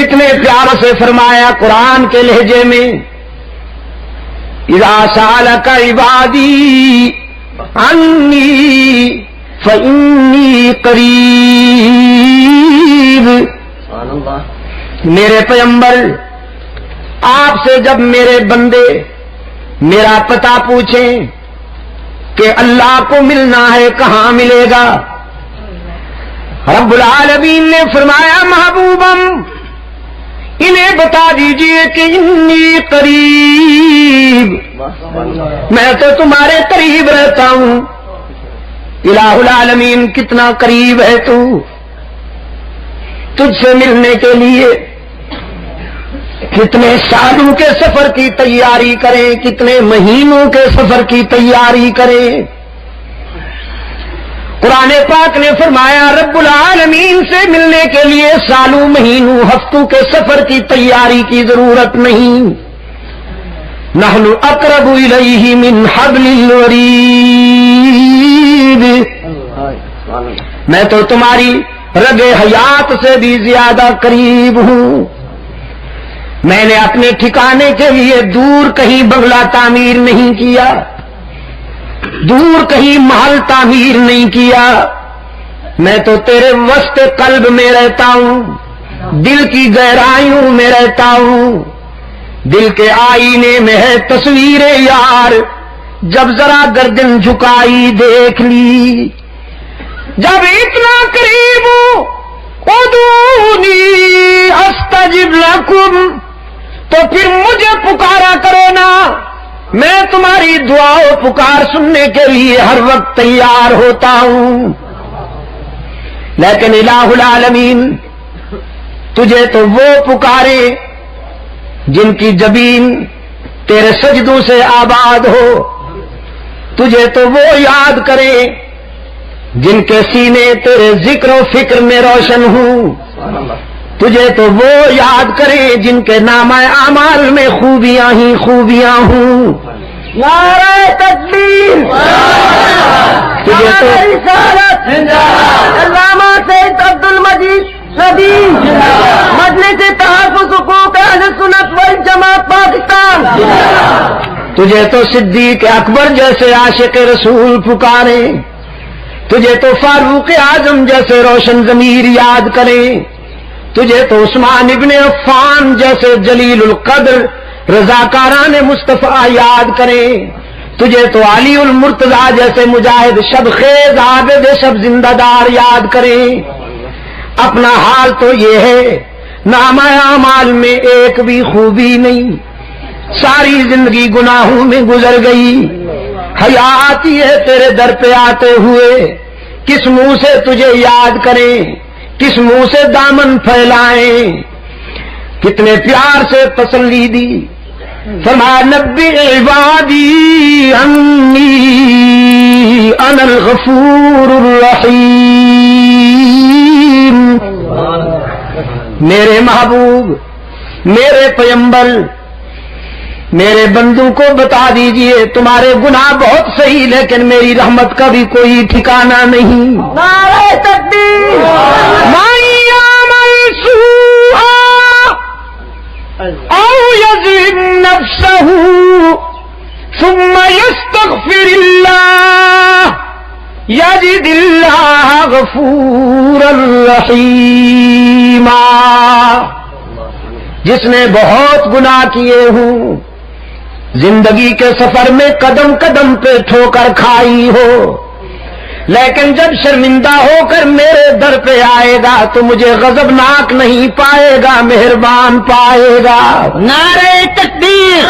کتنے پیار سے فرمایا قرآن کے لہجے میں، اذا سالک عبادی انی فانی قریب۔ میرے پیغمبر آپ سے جب میرے بندے میرا پتہ پوچھیں کہ اللہ کو ملنا ہے کہاں ملے گا، رب العالمین نے فرمایا محبوبم انہیں بتا دیجئے کہ انی قریب، میں تو تمہارے قریب رہتا ہوں۔ الہ العالمین کتنا قریب ہے تو، تجھ سے ملنے کے لیے کتنے سالوں کے سفر کی تیاری کریں، کتنے مہینوں کے سفر کی تیاری کریں۔ قرآن پاک نے فرمایا رب العالمین سے ملنے کے لیے سالوں مہینوں ہفتوں کے سفر کی تیاری کی ضرورت نہیں۔ نحن اقرب الیہ من حبل الورید، میں تو تمہاری رگ حیات سے بھی زیادہ قریب ہوں۔ میں نے اپنے ٹھکانے کے لیے دور کہیں بنگلہ تعمیر نہیں کیا، دور کہیں محل تعمیر نہیں کیا، میں تو تیرے وسط قلب میں رہتا ہوں، دل کی گہرائیوں میں رہتا ہوں۔ دل کے آئینے میں ہے تصویر یار، جب ذرا گردن جھکائی دیکھ لی، جب اتنا قریب ہوں ادعونی استجب لکم، تو پھر مجھے پکارا کرو نا، میں تمہاری دعا و پکار سننے کے لیے ہر وقت تیار ہوتا ہوں۔ لیکن الہ العالمین تجھے تو وہ پکارے جن کی جبین تیرے سجدوں سے آباد ہو، تجھے تو وہ یاد کرے جن کے سینے تیرے ذکر و فکر میں روشن ہوں، تجھے تو وہ یاد کرے جن کے نامہ اعمال میں خوبیاں ہی خوبیاں ہوں۔ نعرہ تکبیر، تجھے تو علامہ سید عبد المجید ندی، مجلس تحفظ حقوق اہل سنت والجماعت پاکستان، تجھے تو صدیق اکبر جیسے عاشق رسول پکارے، تجھے تو فاروق اعظم جیسے روشن ضمیر یاد کریں، تجھے تو عثمان ابن عفان جیسے جلیل القدر رضاکاران مصطفیٰ یاد کریں، تجھے تو علی المرتضیٰ جیسے مجاہد شب خیز عابد شب زندہ دار یاد کریں۔ اپنا حال تو یہ ہے نامہ اعمال میں ایک بھی خوبی نہیں، ساری زندگی گناہوں میں گزر گئی، حیا آتی ہے تیرے در پہ آتے ہوئے، کس منہ سے تجھے یاد کریں، کس منہ سے دامن پھیلائیں۔ کتنے پیار سے تسلی دی، فرمایا نبی عبادی انی انا الغفور الرحیم۔ میرے محبوب، میرے پیغمبر، میرے بندوں کو بتا دیجئے تمہارے گناہ بہت صحیح لیکن میری رحمت کا بھی کوئی ٹھکانہ نہیں۔ نعرہ تکبیر، من یعمل سوءا او یظلم نفسہ ثم یستغفر اللہ یجد اللہ غفورا رحیما۔ جس نے بہت گناہ کیے ہوں، زندگی کے سفر میں قدم قدم پہ ٹھوکر کھائی ہو، لیکن جب شرمندہ ہو کر میرے در پہ آئے گا تو مجھے غضبناک نہیں پائے گا، مہربان پائے گا۔ نعرہ تکبیر۔